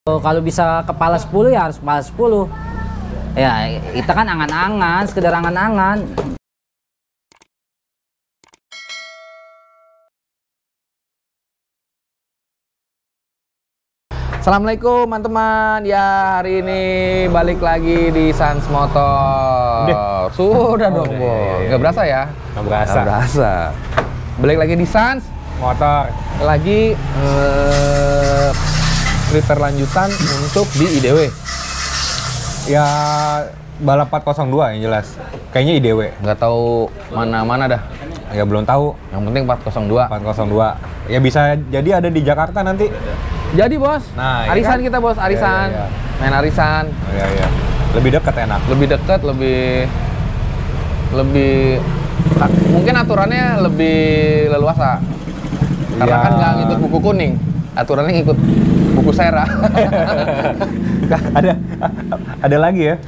Kalau bisa kepala 10 ya harus kepala 10. Ya, kita kan angan-angan, sekedar angan-angan. Assalamualaikum teman-teman. Ya, hari ini balik lagi di Sans Motor. Sudah dong, Bo. Nggak berasa ya? Nggak berasa. Nggak berasa. Balik lagi di Sans Motor. lagi repair lanjutan untuk di IDW. Ya balap 402 yang jelas. Kayaknya IDW. Nggak tahu mana-mana dah. Ya belum tahu. Yang penting 402. 402. Ya bisa jadi ada di Jakarta nanti. Jadi bos, Nah, iya arisan kan? kita bos, arisan. Iya. Main arisan. Oh, iya. Lebih dekat enak. Lebih dekat, lebih mungkin aturannya lebih leluasa. Karena Ya. kan nggak ngikut buku kuning. Aturannya ngikut buku sera. ada lagi ya.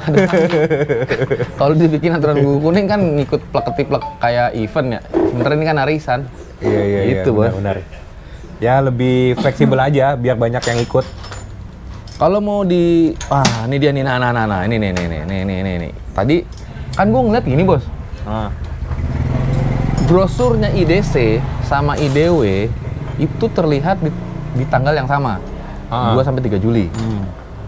Kalau dibikin aturan buku kuning kan ngikut plek-ketiplek kayak event ya. Sementara ini kan arisan. Iya. Gitu, Bos. Benar. Ya lebih fleksibel aja biar banyak yang ikut. Kalau mau di, ini dia nih, nah, ini. Tadi kan gue ngeliat gini bos, Nah, brosurnya IDC sama IDW itu terlihat di tanggal yang sama, 2 sampai 3 Juli.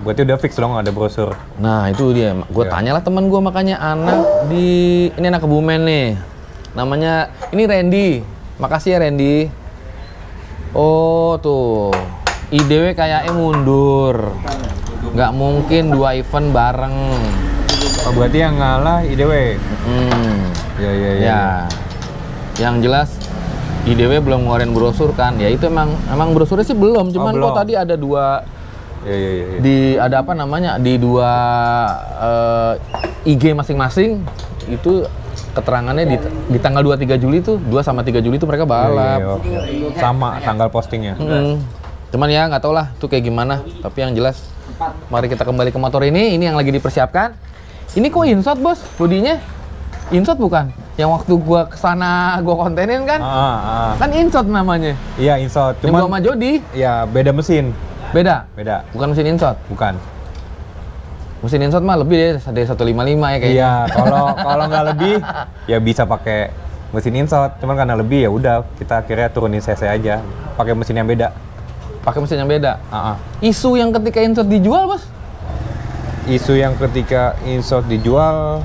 Berarti udah fix dong ada brosur. Nah itu dia, gue Ya. tanyalah teman gue makanya ini anak Kebumen nih, namanya ini Randy, makasih ya Randy. Oh tuh, IDW kayaknya mundur, nggak mungkin 2 event bareng. Oh, berarti yang ngalah IDW. Ya. Iya. Yang jelas IDW belum ngeluarin brosur kan. Ya itu emang brosurnya sih belum. Cuman belum. kok tadi ada 2 Iya. ada apa namanya? Di 2 IG masing-masing itu keterangannya di tanggal 2-3 Juli tuh, 2 sama 3 Juli tuh mereka balap. Iya. Sama tanggal postingnya. Cuman ya nggak tau lah tuh kayak gimana. Tapi yang jelas mari kita kembali ke motor ini yang lagi dipersiapkan. Ini kok insot bos, bodinya insot bukan? Yang waktu gua kesana gua kontenin kan? Kan insot namanya. Iya, insot. Yang gua sama Jody. Ya beda mesin. Beda? Bukan mesin insot? Bukan. Mesin insot mah lebih deh, dari 155 ya kayaknya. Iya, kalau nggak lebih ya bisa pakai mesin insot. Cuman karena lebih ya udah kita akhirnya turunin cc aja, pakai mesin yang beda. Pakai mesin yang beda. Ah. Isu yang ketika insot dijual, bos? Isu yang ketika insot dijual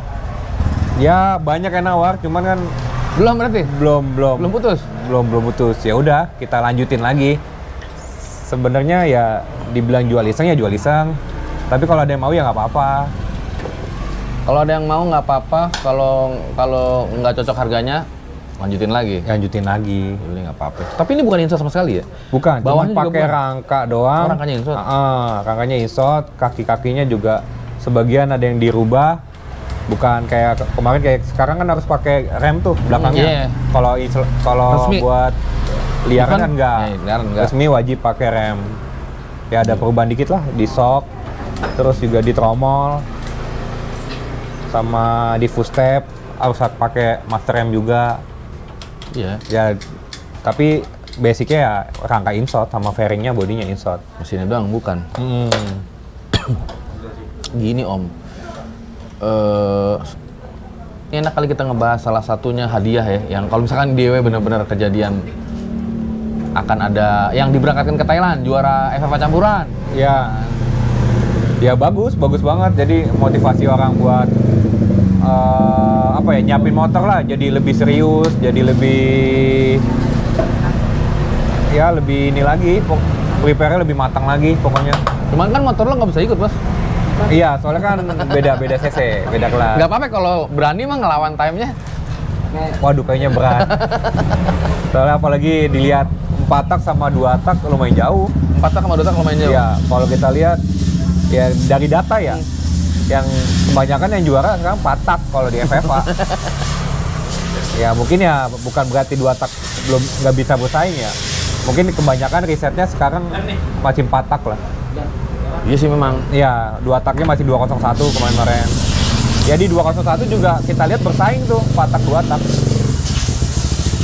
ya banyak yang nawar, cuman kan Belum berarti? belum Putus? belum putus. Ya udah, kita lanjutin lagi. Sebenarnya ya dibilang jual iseng ya jual iseng. Tapi kalau ada yang mau ya nggak apa-apa. Kalau ada yang mau nggak apa-apa, kalau nggak cocok harganya lanjutin lagi. Lanjutin lagi. Jadi nggak apa-apa. Tapi ini bukan insot sama sekali ya? Bukan, cuma Bawahnya juga pakai bukan? rangka doang. Oh, rangkanya insot? Rangkanya insot, kaki-kakinya juga sebagian ada yang dirubah. Bukan kayak kemarin, kayak sekarang kan harus pakai rem tuh belakangnya. Iya. Kalau Resmi. buat liaran Event? kan enggak. Ya, liaran enggak. Resmi wajib pakai rem. Ya ada perubahan dikit lah di shock, terus juga di tromol, sama di footstep harus pakai master rem juga. Iya. Ya, tapi basicnya ya rangka insot sama fairingnya bodinya insot. Mesinnya doang, bukan? Gini om, ini enak kali kita ngebahas salah satunya hadiah ya, yang kalau misalkan di DW benar-benar kejadian akan ada yang diberangkatkan ke Thailand, juara FFA campuran. Ya bagus banget. Jadi motivasi orang buat nyiapin motor lah, jadi lebih serius, jadi lebih ini lagi, prepare-nya lebih matang lagi pokoknya. Cuman kan motor lo nggak bisa ikut bos. Iya, soalnya kan beda cc, beda kelas. Nggak apa-apa kalau berani mah ngelawan time-nya. Waduh, kayaknya berat. Soalnya apalagi dilihat 4 tak sama 2 tak lumayan jauh. 4 tak sama 2 tak lumayan jauh. Iya, kalau kita lihat ya dari data ya, yang kebanyakan yang juara sekarang 4 tak kalau di FFA. Ya mungkin ya bukan berarti 2 tak belum nggak bisa bersaing ya. Mungkin kebanyakan risetnya sekarang masih 4 tak lah. Iya sih memang. Iya, 2 taknya masih 201 kemarin. Jadi 201 juga kita lihat bersaing tuh 4 tak 2 tak.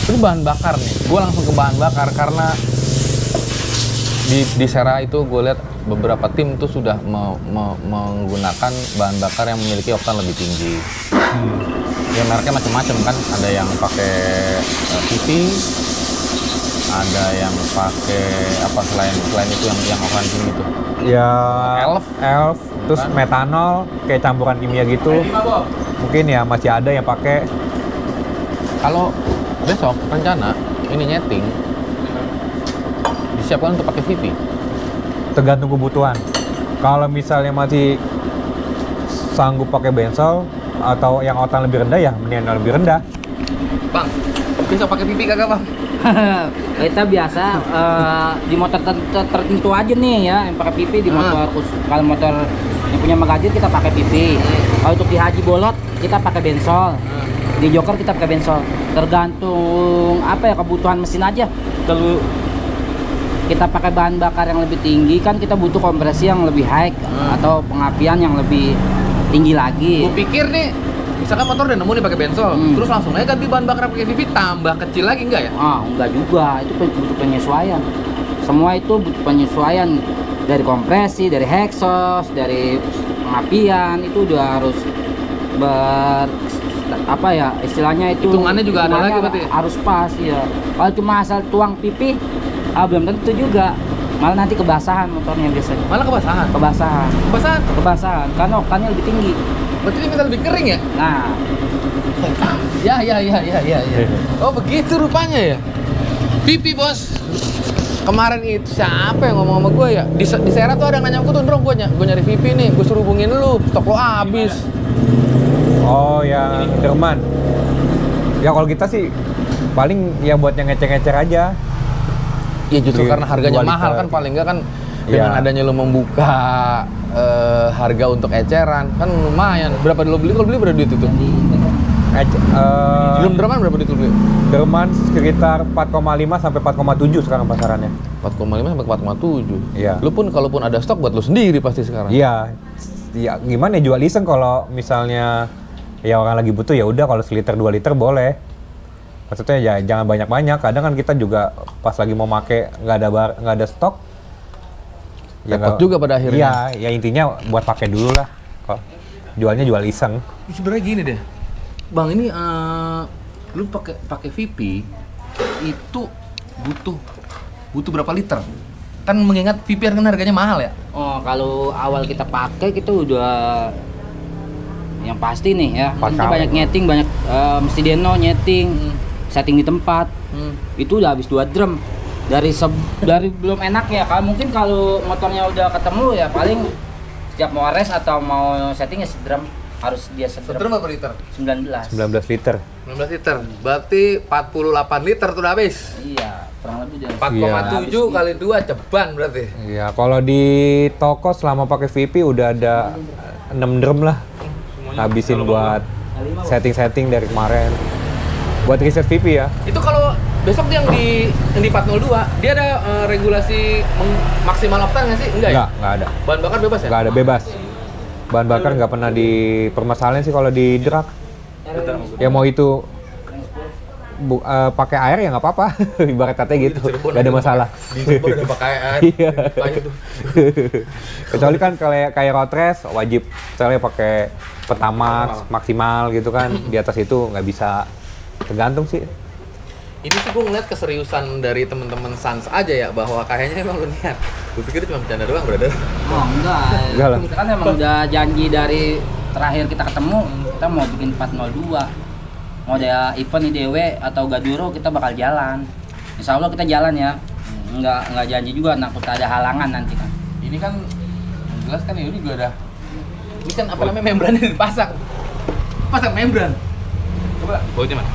Itu bahan bakar nih. Gue langsung ke bahan bakar karena di Sera itu gue lihat beberapa tim tuh sudah menggunakan bahan bakar yang memiliki oktan lebih tinggi. Ya mereknya macam-macam kan, ada yang pakai PP, ada yang pakai apa selain itu yang oktan tinggi itu. Ya, Elf, terus metanol kayak campuran kimia gitu. Mungkin ya masih ada yang pakai. Kalau besok rencana ini nyeting disiapkan untuk pakai VP. Tergantung kebutuhan. Kalau misalnya masih sanggup pakai bensol atau yang oktan lebih rendah ya mendingan yang lebih rendah. Bang, besok pakai VP kagak bang? Kita biasa di motor tertentu aja nih ya yang pakai pipi di motor kalau motor yang punya magazin kita pakai pipi. Kalau untuk di haji bolot kita pakai bensol. Di joker kita pakai bensol. Tergantung apa ya kebutuhan mesin aja. Kalau kita pakai bahan bakar yang lebih tinggi kan kita butuh kompresi yang lebih high atau pengapian yang lebih tinggi lagi. Gue pikir nih, misalkan motor udah nemu nih pakai bensol, terus langsung aja ganti bahan bakar pakai VP tambah kecil lagi enggak ya? Enggak juga, itu butuh penyesuaian. Semua itu butuh penyesuaian dari kompresi, dari exhaust, dari pengapian itu udah harus apa ya istilahnya itu hitungannya juga ada lagi berarti harus pas ya. Kalau cuma asal tuang pipi belum tentu juga, malah nanti kebasahan motornya biasanya. Malah kebasahan karena oktannya lebih tinggi. Berarti ini bisa lebih kering ya? Nah, ya. Oh begitu rupanya ya. Pipi bos. Kemarin itu siapa yang ngomong sama gue ya? Di Sera tuh ada yang nanya gue tuh, gue nyari Pipi nih, gue suruh hubungin lu, stok lo habis. Oh yang Derman. Ya kalau kita sih paling ya buat yang ngecer-ngecer aja. Ya justru karena harganya mahal kan, paling enggak kan dengan adanya lo membuka harga untuk eceran kan lumayan. Berapa dulu beli? Kalau beli berapa duit itu? Belum Derman berapa duit beli? Derman sekitar 4,5 sampai 4,7 sekarang pasarannya. 4,5 sampai 4,7. Iya. Lu pun kalaupun ada stok buat lu sendiri pasti sekarang. Iya. Ya gimana ya, jual iseng kalau misalnya ya orang lagi butuh ya udah, kalau seliter 2 liter boleh. Maksudnya ya jangan banyak-banyak. Kadang kan kita juga pas lagi mau make nggak ada stok. Repot juga pada akhirnya. Iya, ya intinya buat pakai dulu lah. Kok jualnya jual iseng. Sebenarnya gini deh, Bang, ini lu pakai VP itu butuh berapa liter? Kan mengingat VP kan harganya mahal ya. Oh, kalau awal kita pakai kita udah yang pasti nih ya. Kita banyak nyeting, banyak mesti deno nyeting, setting di tempat. Itu udah habis 2 drum. Dari belum enak ya. Mungkin kalau motornya udah ketemu ya paling setiap mau rest atau mau setting ya sedrum. Harus dia sedrum. Sedrum berapa liter? 19 liter. 19 liter. Berarti 48 liter tuh udah habis. Iya, kurang lebih dia. 4,7 kali 2 ceban berarti. Iya, kalau di toko selama pakai VP udah ada 6 drum lah. Habisin buat setting-setting dari kemarin. Buat riset VP ya. Itu kalau besok yang di 402 dia ada regulasi maksimal oktan nggak sih? Enggak ya? Nggak ada. Bahan bakar bebas ya? Nggak ada, bebas. Bahan bakar nggak pernah dipermasalahin sih kalau di drag. Ya mau itu pakai air ya nggak apa-apa. Ibarat katanya gitu, nggak ada masalah. Di Cirebon ada pakai air. Iya. Kecuali kan kayak road race wajib misalnya pakai Pertamax maksimal gitu kan. Di atas itu nggak bisa. Tergantung sih. Ini sih gue ngeliat keseriusan dari teman-teman Sans aja ya, bahwa kayaknya emang lu niat. Gue pikir cuma bercanda doang, brother. Oh enggak lah. Kita kan emang udah janji dari terakhir kita ketemu, kita mau bikin 402. Mau ada event IDW atau Gaduro kita bakal jalan. Insya Allah kita jalan ya. Enggak janji juga, takut ada halangan nanti kan. Ini kan jelas kan ini juga ada. Ini kan apa namanya, membrannya dipasang. Pasang membran. Coba, bautnya mana?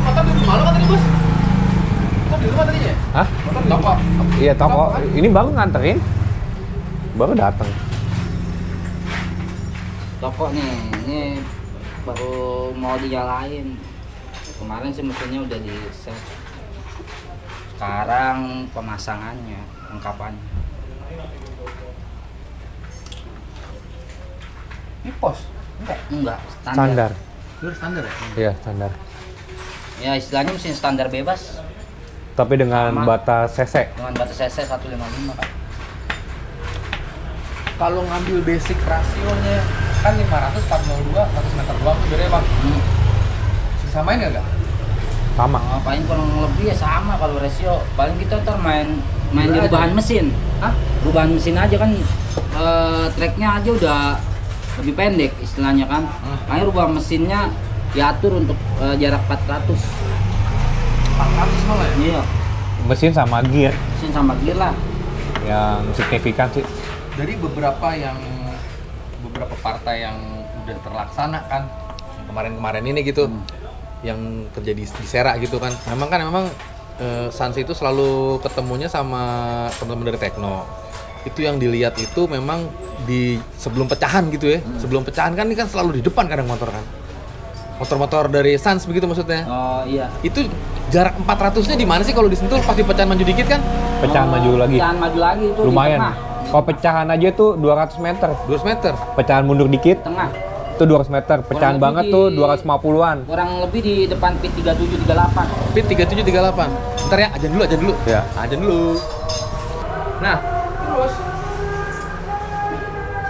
Motor di rumah lo kan tadi, Bos? Motor di rumah tadinya? Hah? Motor di toko? Iya, toko. Ini baru nganterin. Baru datang. Toko nih, ini baru mau dinyalain. Kemarin sih mesinnya udah di set. Sekarang pemasangannya, lengkapannya. Ini pos? Enggak, Standar. Lu standar ya? Iya, standar. Ya istilahnya mesin standar bebas. Tapi dengan Sama. batas cc. Dengan batas cc 155 kan. Kalau ngambil basic rasionya kan 500 402 100 meter doang tuh sebenarnya bang. Samain nggak? Sama. Paling kurang lebih ya sama kalau rasio. Paling kita ntar main di rubahan mesin. Hah? Rubahan mesin aja kan tracknya aja udah lebih pendek istilahnya kan. Makanya rubahan mesinnya diatur untuk jarak 400. 400 malah ya? Iya. Mesin sama gear Mesin sama gear lah. yang signifikan sih. Dari beberapa partai yang udah terlaksana kan kemarin-kemarin ini gitu, yang terjadi di Sera gitu kan. Memang Sans itu selalu ketemunya sama teman-teman dari Tekno. Itu yang dilihat itu memang di sebelum pecahan gitu ya. Sebelum pecahan kan ini kan selalu di depan kadang motor kan. Motor-motor dari Sans begitu maksudnya. Oh iya. Itu jarak 400-nya di mana sih kalau disentuh pas di pecahan maju dikit kan? Pecahan maju lagi. Pecahan maju lagi itu Lumayan. di tengah. Kalau pecahan aja tuh 200 meter. 200 meter. Pecahan mundur dikit Tengah. itu 200 meter. Pecahan lebih banget di- tuh 250-an. Kurang lebih di depan pit 37 38. Pit 37 38. Bentar ya, ajan dulu. Ya. Ajan dulu. Nah, terus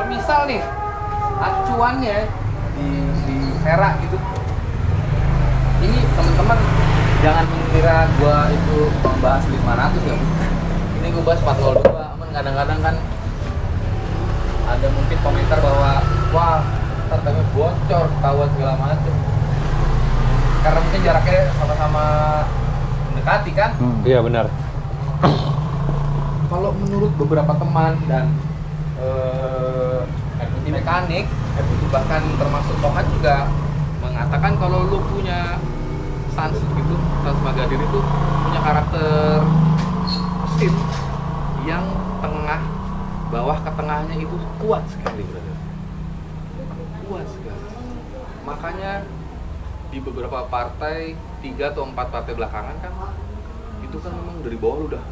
semisal nih acuannya di Sera gitu. Ini teman-teman jangan mengira gua itu membahas 500 ya. Ini gua bahas 402. Aman kadang-kadang kan ada mungkin komentar bahwa wah, ntar kami bocor, ketahuan segala macem. Karena mungkin jaraknya sama-sama mendekati kan. Iya benar. Kalau menurut beberapa teman dan RPT mekanik, RPT bahkan termasuk Tohan juga mengatakan kalau lu punya Sans gitu, Sans Magadir itu punya karakter mesin yang tengah bawah ke tengahnya itu kuat sekali, brother. Kuat sekali. Makanya di beberapa partai 3 atau 4 partai belakangan kan itu kan memang dari bawah udah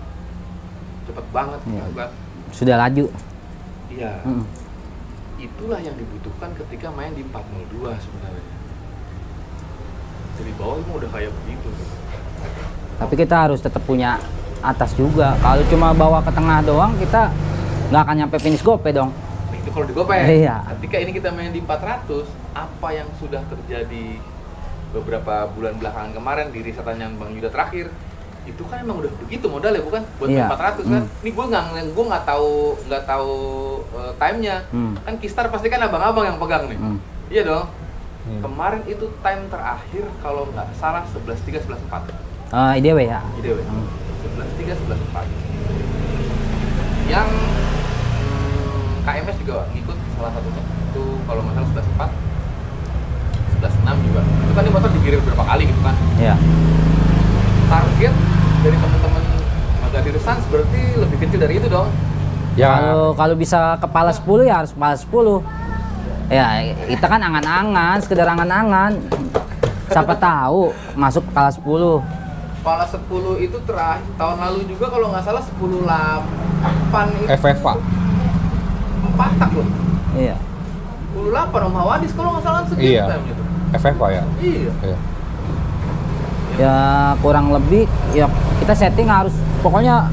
cepet banget gitu kan. Sudah laju. Iya. Itulah yang dibutuhkan ketika main di 402 sebenarnya. Dari bawah emang udah kayak begitu. Tapi kita harus tetap punya atas juga. Kalau cuma bawa ke tengah doang kita nggak akan nyampe finish gope dong. Nah, itu kalau di Gope. Iya. Ketika ini kita main di 400, apa yang sudah terjadi beberapa bulan belakangan kemarin di risetan yang Bang Yuda terakhir, itu kan emang udah begitu modalnya bukan buat Iya. 400 kan. Ini gue nggak tahu time-nya. Kan Kistar pasti kan abang-abang yang pegang nih. Iya dong. Kemarin itu time terakhir kalau nggak salah 11.3 11.4. IDW ya. IDW. 11.3 11.4. Yang KMS juga ngikut salah satunya. Itu kalau nggak salah 11.4. 11.6 juga. Itu kan di motor digiring berapa kali gitu kan. Iya. Target dari teman-teman Magadir Sans berarti lebih kecil dari itu dong. Ya. Kalau bisa kepala 10 ya harus kepala 10. Ya, kita kan angan-angan, sekedar angan-angan. Siapa tahu masuk kepala 10. Kepala 10 itu terakhir tahun lalu juga kalau nggak salah 10.8 itu FFA. 4 tak loh. Iya. 10.8 Om Hawadis kalau nggak salah segitu Iya. time-nya tuh. FFA ya. Iya. Iya. Ya kurang lebih ya kita setting harus pokoknya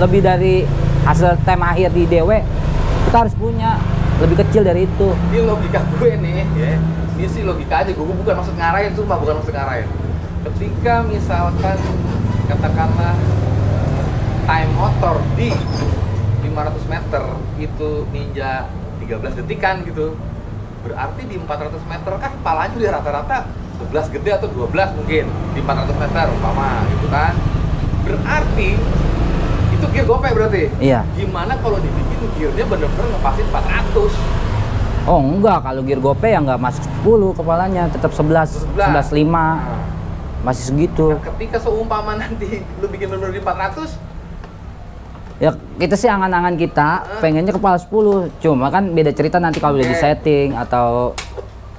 lebih dari hasil time akhir di DW kita harus punya lebih kecil dari itu. Ini logika gue nih ya. Ini sih logika aja, gue bukan maksud ngarahin, sumpah bukan maksud ngarahin. Ketika misalkan katakanlah time motor di 500 meter itu Ninja 13 detikan gitu, berarti di 400 meter kan kepalanya udah rata-rata 11 gede atau 12 mungkin di 400 meter umpama gitu kan. Berarti itu gear gope berarti. Iya. Gimana kalau dibikin gearnya bener-bener ngepasin 400? Oh enggak, kalau gear gope ya nggak masuk 10 kepalanya, tetap 11, 11.5 masih segitu. Ketika seumpama nanti lu bikin bener-bener di 400, Ya kita sih angan-angan kita pengennya kepala 10, cuma kan beda cerita nanti kalau udah di setting atau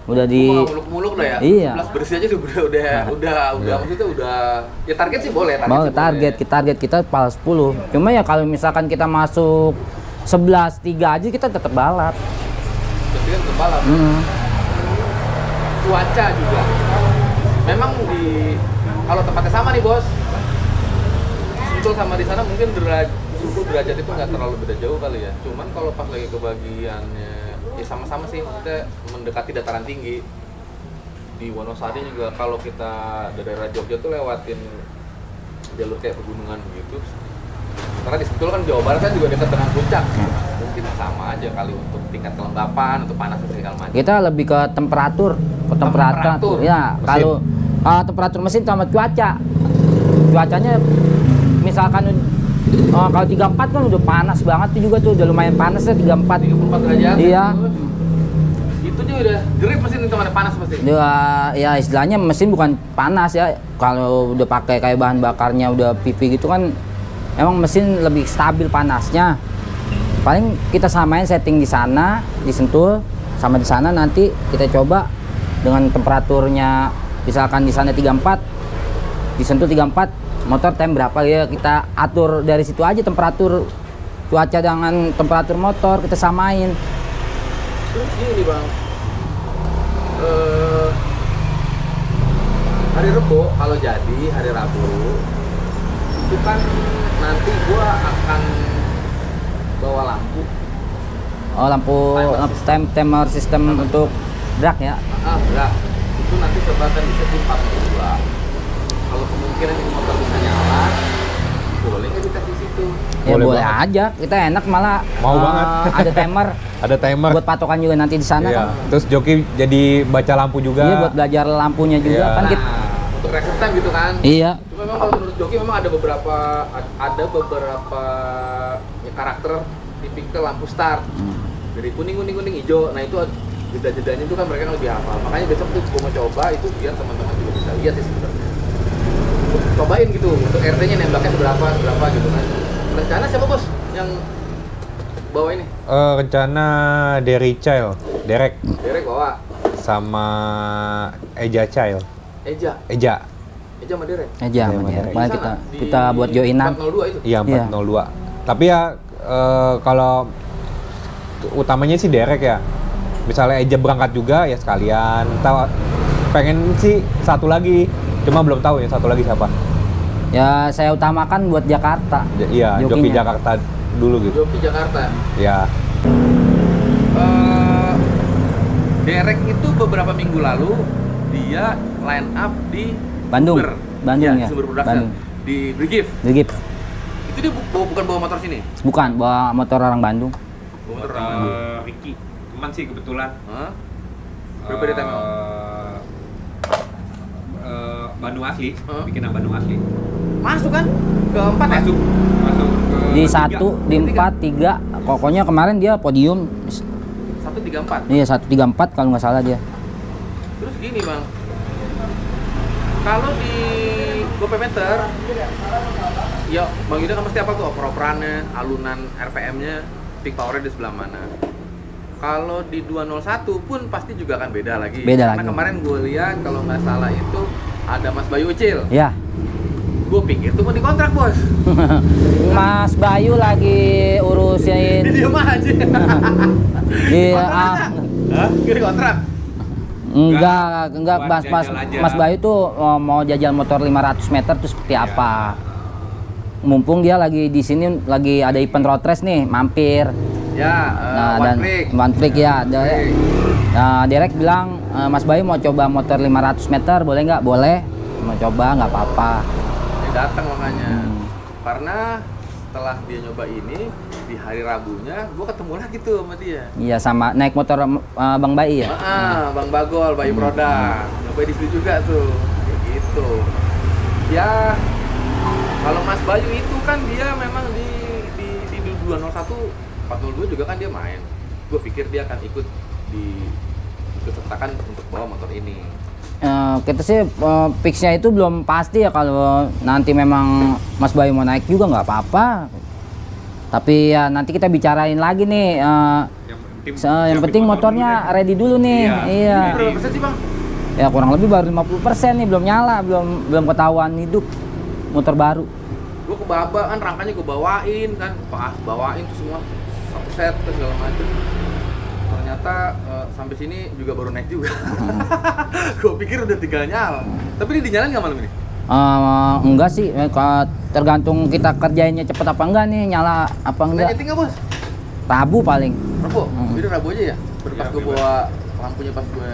udah di gua nggak muluk-muluk lah ya. Iya. 11 bersih aja udah maksudnya udah ya target sih boleh mau sih target kita kepala 10. Cuma ya kalau misalkan kita masuk 11.3 aja kita tetap balap. Jadi kan balap. Cuaca juga. Memang kalau tempatnya sama nih bos. sentul sama di sana mungkin suhu derajat itu nggak terlalu beda jauh kali ya. Cuman kalau pas lagi ke bagiannya ya sama-sama sih, maksudnya mendekati dataran tinggi. Di Wonosari juga kalau kita dari daerah Jogja tuh lewatin jalur kayak pegunungan gitu. Karena di Sentul kan Jawa Barat kan juga dekat dengan puncak. Mungkin sama aja kali untuk tingkat kelembapan, untuk panas dan segala macam. Kita lebih ke temperatur. Ya, kalau temperatur mesin sama cuaca. Cuacanya misalkan kalau 34 kan udah panas banget tuh juga tuh, udah lumayan panas ya 34 derajat. Iya. Itu juga udah jerip mesin itu mana panas pasti. Ya istilahnya mesin bukan panas ya. Kalau udah pakai kayak bahan bakarnya udah PV gitu kan emang mesin lebih stabil panasnya. Paling kita samain setting di sana, di Sentul sama di sana, nanti kita coba dengan temperaturnya misalkan di sana 34, di Sentul 34, motor tem berapa ya, kita atur dari situ aja temperatur cuaca dengan temperatur motor kita samain. Terus gini bang, hari Rebo kalau jadi hari Rabu itu kan nanti gua akan bawa lampu. Oh, lampu timer sistem untuk drag ya? Drag. Itu nanti coba kan bisa di 42. Kalau kemungkinan ini motor bisa nyala, boleh nggak dites di situ? Ya boleh banget. aja, kita enak malah. Mau banget. Ada timer. Ada timer. Buat patokan juga nanti di sana Iya. kan. Terus joki jadi baca lampu juga. Iya, buat belajar lampunya juga Iya. kan Nah, kita. untuk reset time gitu kan? Iya. Cuma memang kalau menurut Joki memang ada beberapa ya, karakter tipikal lampu start. Dari kuning hijau. Nah itu jeda-jedanya itu kan mereka yang lebih hafal. Makanya besok tuh gue mau coba itu biar teman-teman juga bisa lihat sih sebenarnya. Cobain gitu untuk RT-nya nembaknya seberapa gitu kan. Rencana siapa bos yang bawa ini? Rencana Derek Derek bawa. sama Eja Child. Eja sama Derek. Aja Iya, sama dia. Derek. Malah Di sana, kita buat joinan. 402 itu. Iya, 402. Tapi ya kalau utamanya sih Derek ya. Misalnya Eja berangkat juga ya sekalian. Pengen sih satu lagi, cuma belum tahu ya satu lagi siapa. Ya saya utamakan buat Jakarta. Iya, Joki Jokinya. Jakarta dulu gitu. Joki Jakarta. Ya. Derek itu beberapa minggu lalu dia line up di Bandung. Sumber. Bandung Ya, ya. Sumber Production. Bandung. Di Brigif. Brigif. Itu dia bukan bawa motor sini. Bukan, bawa motor orang Bandung. Bawa motor orang Bandung. Ricky. Teman sih kebetulan. Hah? Berapa dia time? Bandung asli, Hah? bikinan Bandung asli. Masuk kan? Ke 4 ya? Masuk ke Di tiga. 1, di 4, 3. Pokoknya kemarin dia podium. 134. Iya, 134 kalau nggak salah dia. Terus gini bang, kalau di GoPayMeter, ya Bang Yuda kan pasti apa tuh oper-operannya, alunan RPM-nya, peak power-nya di sebelah mana. Kalau di 201 pun pasti juga akan beda lagi. Beda Karena lagi. kemarin gue lihat kalau nggak salah itu ada Mas Bayu Ucil. Ya. Gue pikir tuh mau dikontrak bos. Mas Bayu lagi urusin Dia diem aja. di Hah? Gak dikontrak? enggak Buat Mas jajal aja. Mas Bayu tuh mau jajal motor 500 meter tuh seperti apa. Mumpung dia lagi di sini lagi ada event road race nih, mampir. Ya, One Freak ya. Nah, Derek bilang, Mas Bayu mau coba motor 500 meter, boleh nggak? Boleh. Mau coba, nggak apa-apa. Dia datang makanya. Karena setelah dia nyoba ini di hari Rabunya, gue ketemu lagi tuh sama dia. Iya, sama naik motor Bang Bayi ya. Bang Bagol, Bayu Proda, nyoba di situ juga tuh, kayak gitu. Ya, kalau Mas Bayu itu kan dia memang di 201, 402 juga kan dia main. Gue pikir dia akan ikut sertakan untuk bawa motor ini. Kita sih fixnya itu belum pasti ya, kalau nanti memang Mas Bayu mau naik juga nggak apa-apa. Tapi ya nanti kita bicarain lagi nih. Yang penting motornya ready dulu nih. Iya. Berapa persen sih bang? Ya kurang lebih baru 50% nih, belum nyala, belum ketahuan hidup motor baru. Gue kebaba kan, rangkanya gue bawain kan, bawain tuh semua satu set terus segala macem. Ternyata sampai sini juga baru naik juga. Gue pikir udah tinggal nyala. Tapi ini dinyalain nggak malam ini? Enggak sih, tergantung kita kerjainnya cepet apa enggak nih, nyala apa enggak. Nyeting nggak bos? Rabu paling. Rabu? Jadi Rabu aja ya? Pas gue bawa lampunya pas gue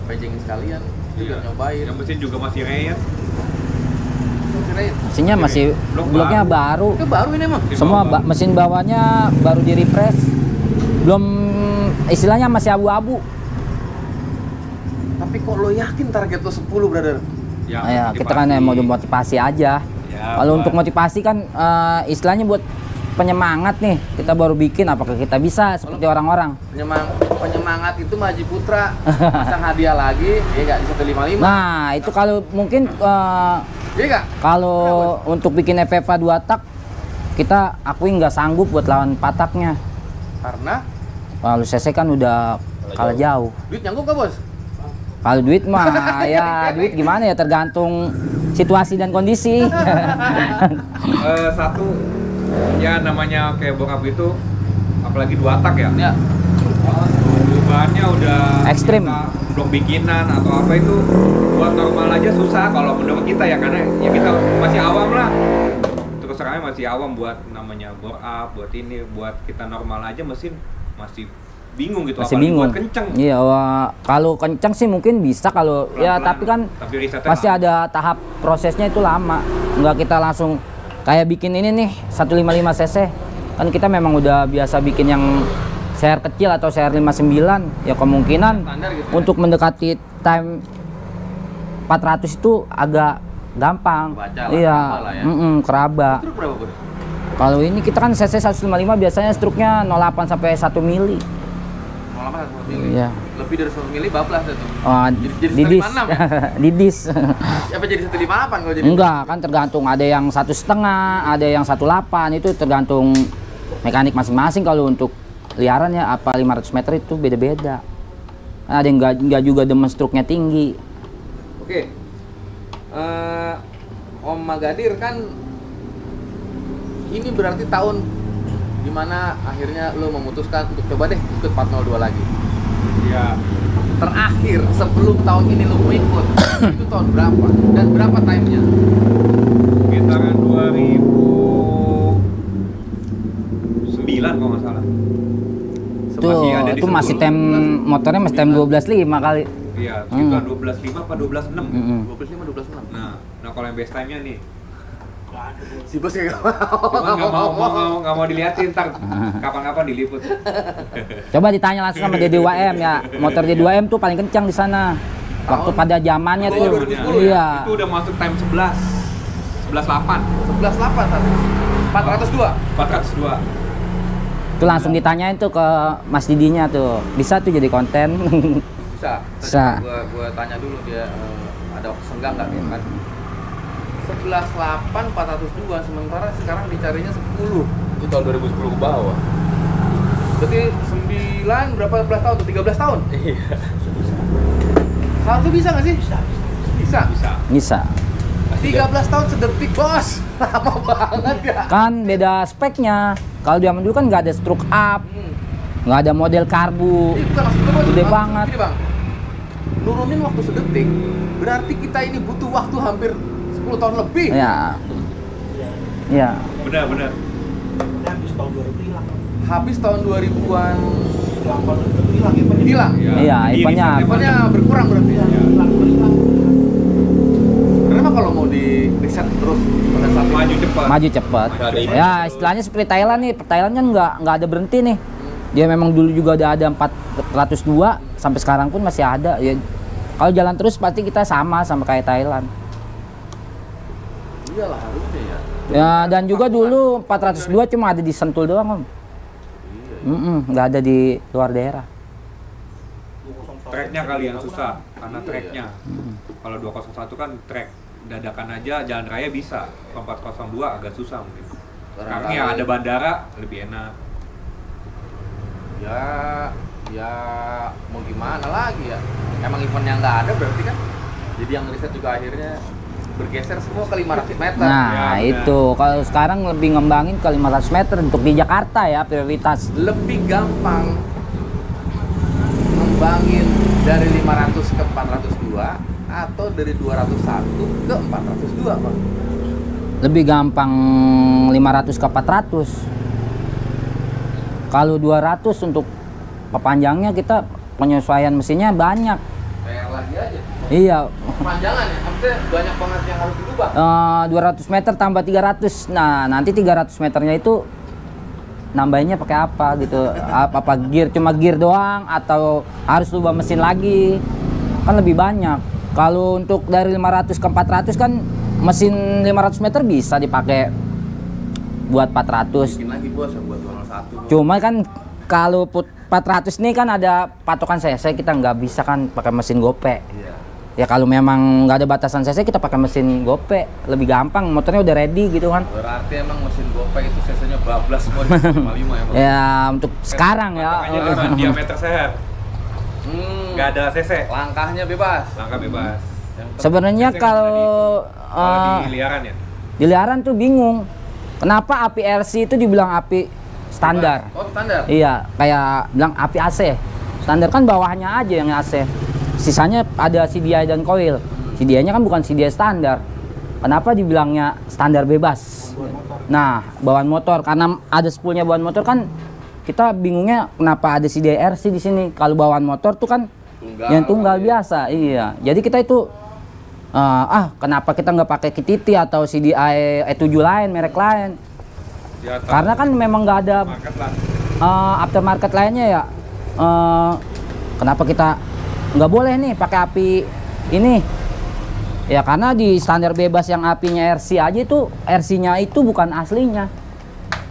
pejengin sekalian, juga nyobain. Yang mesin juga masih rayet. Mesinnya masih bloknya baru. Itu baru ini emang? Semua mesin bawahnya baru di refresh. Belum, istilahnya masih abu-abu. Tapi kok lo yakin target lo 10 brother? Ya, kita kan mau motivasi aja. Ya, Kalau untuk motivasi kan istilahnya buat penyemangat nih. Kita baru bikin, apakah kita bisa seperti orang-orang? Penyemangat itu Maji Putra pasang hadiah lagi, ya nggak di 155. Nah, itu kalau mungkin Iya nggak? kalau untuk bikin FFA 2 tak, kita akui nggak sanggup buat lawan 4 taknya. Karena Kalau CC kan udah kalah jauh. duit nyangkut nggak bos? Kalau duit mah ya duit gimana ya, tergantung situasi dan kondisi. Satu, ya namanya kayak bokap itu, apalagi 2 tak ya. Ya. Perubahannya udah Ekstrim. Blok bikinan atau apa itu buat normal aja susah kalau menurut kita ya, karena ya kita masih awam lah. Terus terangnya masih awam buat namanya bore up, buat ini, buat kita normal aja mesin masih bingung gitu, Masih apalagi bingung. buat kenceng. Iya, kalau kenceng sih mungkin bisa kalau ya, Pelan-pelan. tapi kan Tapi risetnya pasti lama. ada tahap prosesnya itu lama. Nggak kita langsung kayak bikin ini nih 155 cc. Kan kita memang udah biasa bikin yang CR kecil atau CR 59, ya kemungkinan Standar gitu ya? untuk mendekati time 400 itu agak gampang. Baca lah, Iya, keraba lah ya. keraba. Truk berapa bos? Kalau ini kita kan CC 155 biasanya struknya 08 sampai 1 mili. 0,8 1 mili. Iya. Lebih dari 1 mili bablas itu. Oh, Jadi didis. 156 ya? Didis. Apa jadi 158 kalau jadi? Enggak, kan tergantung, ada yang 1,5, ada yang 1,8, itu tergantung mekanik masing-masing. Kalau untuk liaran ya apa 500 meter itu beda-beda. Ada yang enggak juga demen struknya tinggi. Oke. Om Magadir kan ini berarti tahun dimana akhirnya lo memutuskan untuk coba deh ikut 402 lagi. Ya, Terakhir sebelum tahun ini lo mau ikut itu tahun berapa dan berapa timenya? sekitaran 2009 kalau nggak salah. Itu masih tem motornya masih tem 12.5 kali. Iya, sekitar 12.5 apa 12.6. 25 12 6. Nah kalau yang best time-nya nih, Si bos kayak cuma nggak mau diliatin, ntar kapan-kapan diliput. Coba ditanya langsung sama DD2M ya. Motor DD2M tuh paling kencang di sana. Waktu pada zamannya tuh. 2010 Iya. Itu udah masuk time 11, 11.8, 11 8 tadi. 402. 402. Itu langsung ditanyain tuh ke Mas Didinya tuh. Bisa tuh jadi konten. Bisa. Bisa. Gua tanya dulu dia ada senggang nggak ya kan? 11.8 402 sementara sekarang dicarinya 10. Itu tahun 2010 ke bawah. Berarti 9 berapa belas tahun tuh? 13 tahun? Iya. Seharusnya bisa nggak sih? Bisa. Bisa. 13 tahun sedetik, Bos. Lama banget ya. Kan beda speknya. Kalau zaman dulu kan nggak ada stroke up, nggak ada model karbu. Ini bukan maksud gue, Bos. Gede Maksud banget. gini, Bang. Nurunin waktu sedetik, berarti kita ini butuh waktu hampir 10 tahun lebih. Ya. Ya. Benar. Habis tahun 2000-an hilang. Iya, eventnya. Levelnya berkurang berarti. Sebenarnya mah kalau mau di reset terus pada saat itu. Maju cepat. Maju cepat. Ya, istilahnya seperti Thailand nih. Thailand kan nggak ada berhenti nih. Dia memang dulu juga udah ada 402, sampai sekarang pun masih ada. Ya, kalau jalan terus pasti kita sama kayak Thailand. Iyalah harusnya ya. Ya, dan juga dulu 402 cuma ada di Sentul doang, Om. Nggak ada di luar daerah. Tracknya kali yang susah, karena tracknya. Kalau 201 kan track dadakan aja, jalan raya bisa. Kalau 402 agak susah mungkin. Karena ya ada bandara lebih enak. Ya mau gimana lagi ya. Emang eventnya nggak ada berarti kan. Jadi yang riset juga akhirnya bergeser semua ke 500 meter. Nah, Ya, itu kalau sekarang lebih ngembangin ke 500 meter untuk di Jakarta ya prioritas. Lebih gampang ngembangin dari 500 ke 402 atau dari 201 ke 402, Bang? Lebih gampang 500 ke 400. Kalau 200 untuk pepanjangnya kita penyesuaian mesinnya banyak. Kayak lagi aja. Iya. Panjangan ya, maksudnya banyak banget yang harus dirubah. 200 meter tambah 300. Nah, nanti 300 meternya itu nambahinnya pakai apa gitu. Apa gear, cuma gear doang atau harus rubah mesin lagi. Kan lebih banyak. Kalau untuk dari 500 ke 400 kan mesin 500 meter bisa dipakai buat 400. Bikin lagi bos, buat 201. Cuma kan kalau 400 nih kan ada patokan cc, kita nggak bisa kan pakai mesin gope. Iya. Ya kalau memang nggak ada batasan cc kita pakai mesin gope, lebih gampang, motornya udah ready gitu kan. Berarti emang mesin gopek itu cc-nya bablas semua di 55 ya, Bang? Ya untuk sekarang ya. Makanya cuma diameter seher. Nggak ada cc. Langkahnya bebas. Langkah bebas. Sebenarnya Itu yang kalau di liaran ya? di liaran tuh bingung, kenapa api RC itu dibilang api standar? Oh, standar. Iya, kayak bilang api AC. Standar kan bawahnya aja yang AC. Sisanya ada CDI dan coil. CDI-nya kan bukan CDI standar. Kenapa dibilangnya standar bebas? Nah, bawaan motor karena ada spoolnya bawaan motor kan kita bingungnya kenapa ada CDI RC di sini. Kalau bawaan motor tuh kan yang tunggal biasa. Iya. Jadi kita itu kenapa kita nggak pakai KTT atau CDI E7 lain, merek lain? Karena kan memang nggak ada aftermarket lainnya ya. Kenapa kita nggak boleh nih pakai api ini? Ya karena di standar bebas yang apinya RC aja itu RC-nya itu bukan aslinya.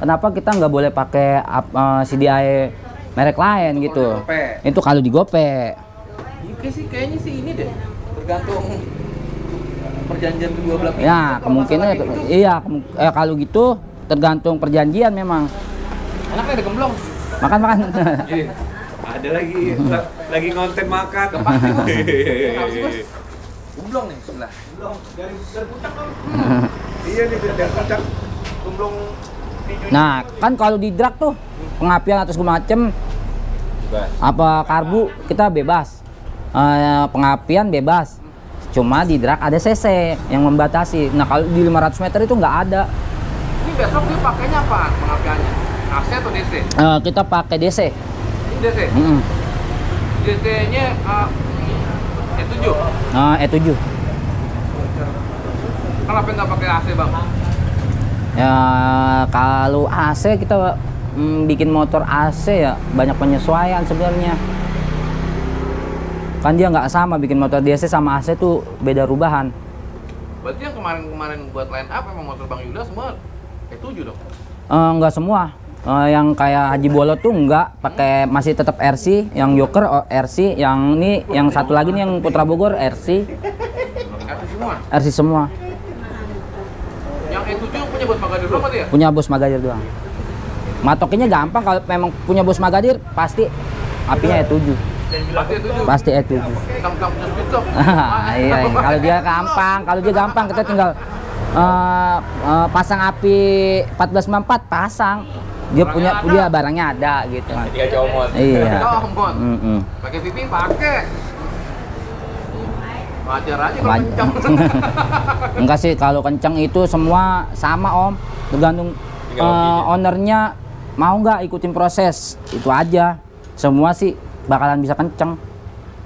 Kenapa kita nggak boleh pakai CDI merek lain gitu? Itu kalau digope. Iya sih, kayaknya sih ini deh. Tergantung perjanjian kedua belah pihak. Ya Kalau kemungkinan masalah kayak gitu, iya kalau gitu tergantung perjanjian memang. enaknya ada gemblong. Makan. Ada lagi konten makan. Pasti bos. Kenapa sih, Bos? Gemblong nih sebelah. Gemblong dari puncak kan. Iya nih dari puncak. Gemblong Nah kan kalau di drag tuh pengapian atau segala macem apa karbu kita bebas. Pengapian bebas. Cuma di drag ada cc yang membatasi. Nah kalau di 500 meter itu nggak ada. Ini besok dia pakainya apa pengapiannya? AC atau DC? Kita pakai DC. Ini DC. DC-nya E7. E7. Kenapa nggak pakai AC, Bang? Ya kalau AC kita bikin motor AC ya banyak penyesuaian sebenarnya. Kan dia nggak sama bikin motor DC sama AC tuh beda rubahan. Berarti yang kemarin buat line up emang motor Bang Yuda semua E7 dong? Nggak semua. Yang kayak Haji Bolot tuh nggak pakai, masih tetap RC. Yang Joker RC, yang ini yang satu lagi nih yang Putra Bogor RC. RC semua? RC semua. Yang E7 punya buat Magadir doang berarti ya? Punya bos Magadir doang. Matokinnya gampang, kalau memang punya bos Magadir pasti apinya E7. Pasti E7? Pasti E7. Tentang punya speed shop? Iya, kalau dia gampang, kita tinggal pasang api 1454 pasang. Dia punya barangnya ada gitu kan. Dia comot. Iya. Comot. Pakai pipi pakai. Wajar aja kalau Wajar. kencang. Enggak sih, kalau kencang itu semua sama Om. Tergantung ownernya mau nggak ikutin proses. Itu aja. Semua sih bakalan bisa kencang.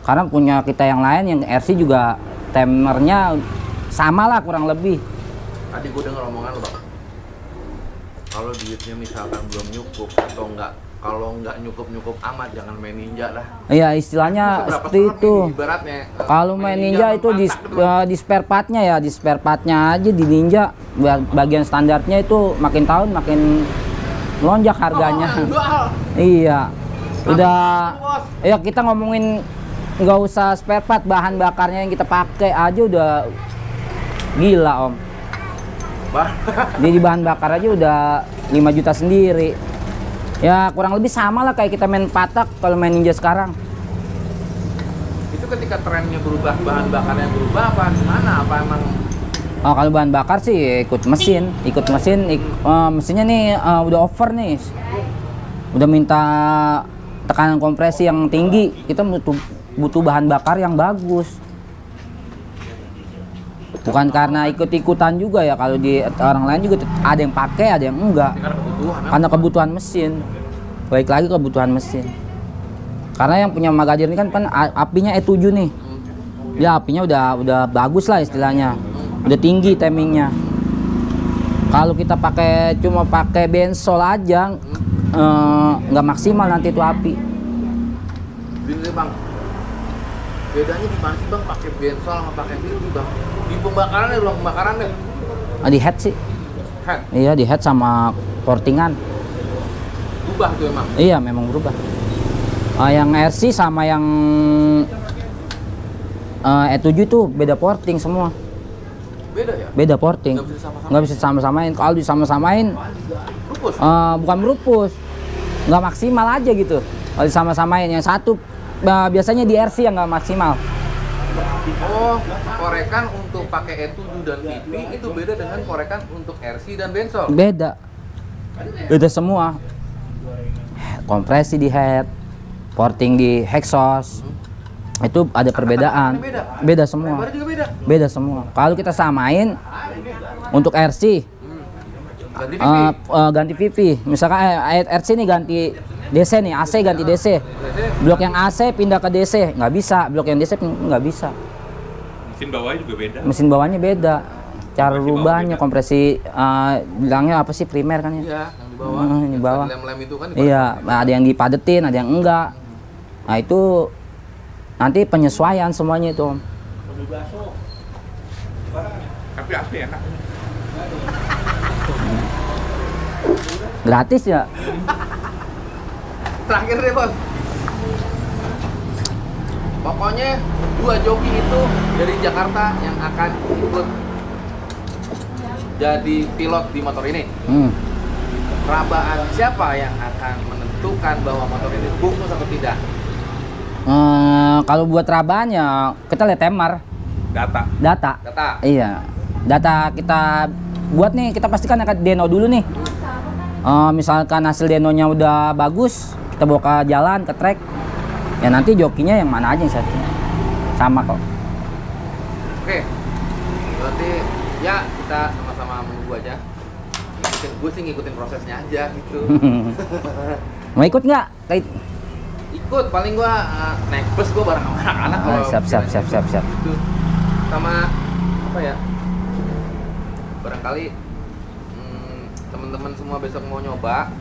Karena punya kita yang lain yang RC juga timernya sama lah kurang lebih. Tadi gue denger omongan lo, Bang. Kalau duitnya misalkan belum nyukup atau kalau nggak nyukup amat jangan main ninja lah. Iya, istilahnya Seberapa seperti serem itu. ini ibaratnya. Kalau main ninja itu di spare partnya ya, di spare partnya aja di ninja. Bagian standarnya itu makin tahun makin melonjak harganya. Iya. Udah ya kita ngomongin nggak usah spare part, bahan bakarnya yang kita pakai aja udah gila Om. Jadi bahan bakar aja udah 5 juta sendiri. Ya kurang lebih sama lah kayak kita main patak kalau main ninja sekarang. Itu ketika trennya berubah, bahan bakarnya berubah apa gimana? Apa emang? Kalau bahan bakar sih ikut mesin. Mesinnya nih udah over nih. Udah minta tekanan kompresi yang tinggi. Kita butuh bahan bakar yang bagus. Bukan karena ikut-ikutan juga ya, kalau di orang lain juga ada yang pakai, ada yang enggak. Karena kebutuhan. Karena kebutuhan mesin. Baik lagi kebutuhan mesin. Karena yang punya Magadir ini kan apinya E7 nih. Ya apinya udah bagus lah istilahnya. Udah tinggi timingnya. Kalau kita cuma pakai bensol aja nggak maksimal nanti itu api. Gini Bang, bedanya di mana sih Bang pakai bensol sama pakai VP Bang? Di pembakaran deh, ruang pembakaran deh. Di head sih. Head, Iya di head sama portingan. berubah tuh emang. Iya memang berubah. Yang RC sama yang E7 itu beda porting semua. Beda ya? Beda porting. Nggak bisa sama-samain. Nggak bisa sama-samain. Kalau disama-samain Rupus. bukan merupus, nggak maksimal aja gitu. Kalau disama-samain yang satu biasanya di RC yang nggak maksimal. Oh, korekan untuk pakai E7 dan VP itu beda dengan korekan untuk RC dan bensol. Beda semua. Kompresi di head, porting di exhaust, itu ada perbedaan. Beda semua. Lebarnya juga beda. Beda semua. Kalau kita samain untuk RC Ganti VP. ganti VV, misalkan RC nih ganti DC nih, AC ganti DC. Blok yang AC pindah ke DC, nggak bisa. Blok yang DC nggak bisa. Mesin bawahnya juga beda. Mesin bawahnya beda. Cara Kompresi bawah rubahnya, beda. kompresi bilangnya apa sih, primer kan ya? Iya, yang di bawah. Yang di bawah. Lem-lem itu kan. Iya, ada yang dipadetin, ada yang enggak. Nah itu nanti penyesuaian semuanya itu, Om. Tapi apa ya? Gratis ya. Terakhir deh Bos. Pokoknya 2 joki itu dari Jakarta yang akan ikut jadi pilot di motor ini. Perabaan siapa yang akan menentukan bahwa motor ini bagus atau tidak? Kalau buat rabaannya kita lihat temar, Data. data. Data. Iya, data kita buat nih, kita pastikan akan deno dulu nih. Misalkan hasil denonya udah bagus, kita bawa ke jalan, ke track. Ya nanti jokinya yang mana aja yang satu. Sama kok. Oke. Berarti ya kita sama-sama menunggu aja. Gue sih ngikutin prosesnya aja gitu. Mau ikut nggak? Ikut, paling gua naik bus gua bareng sama anak-anak kalau Siap. gitu. Sama apa ya? Barangkali teman-teman semua besok mau nyoba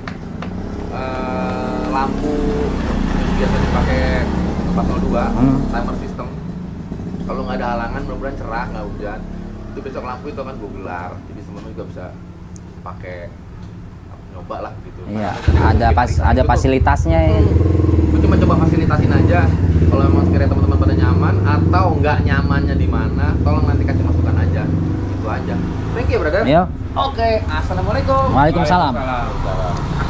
lampu yang biasa dipakai 402 timer system. Kalau nggak ada halangan, mudah-mudahan cerah, nggak hujan. Itu besok lampu itu akan gue gelar, jadi teman-teman juga bisa pakai nyoba lah gitu. Iya, ada fasilitasnya ya. Gue cuma coba fasilitasin aja. Kalau emang sekiranya teman-teman pada nyaman atau nggak nyamannya di mana, tolong nanti kasih masukan aja. Itu aja. Thank you, brother. Yo. Oke, assalamualaikum. Waalaikumsalam. Waalaikumsalam.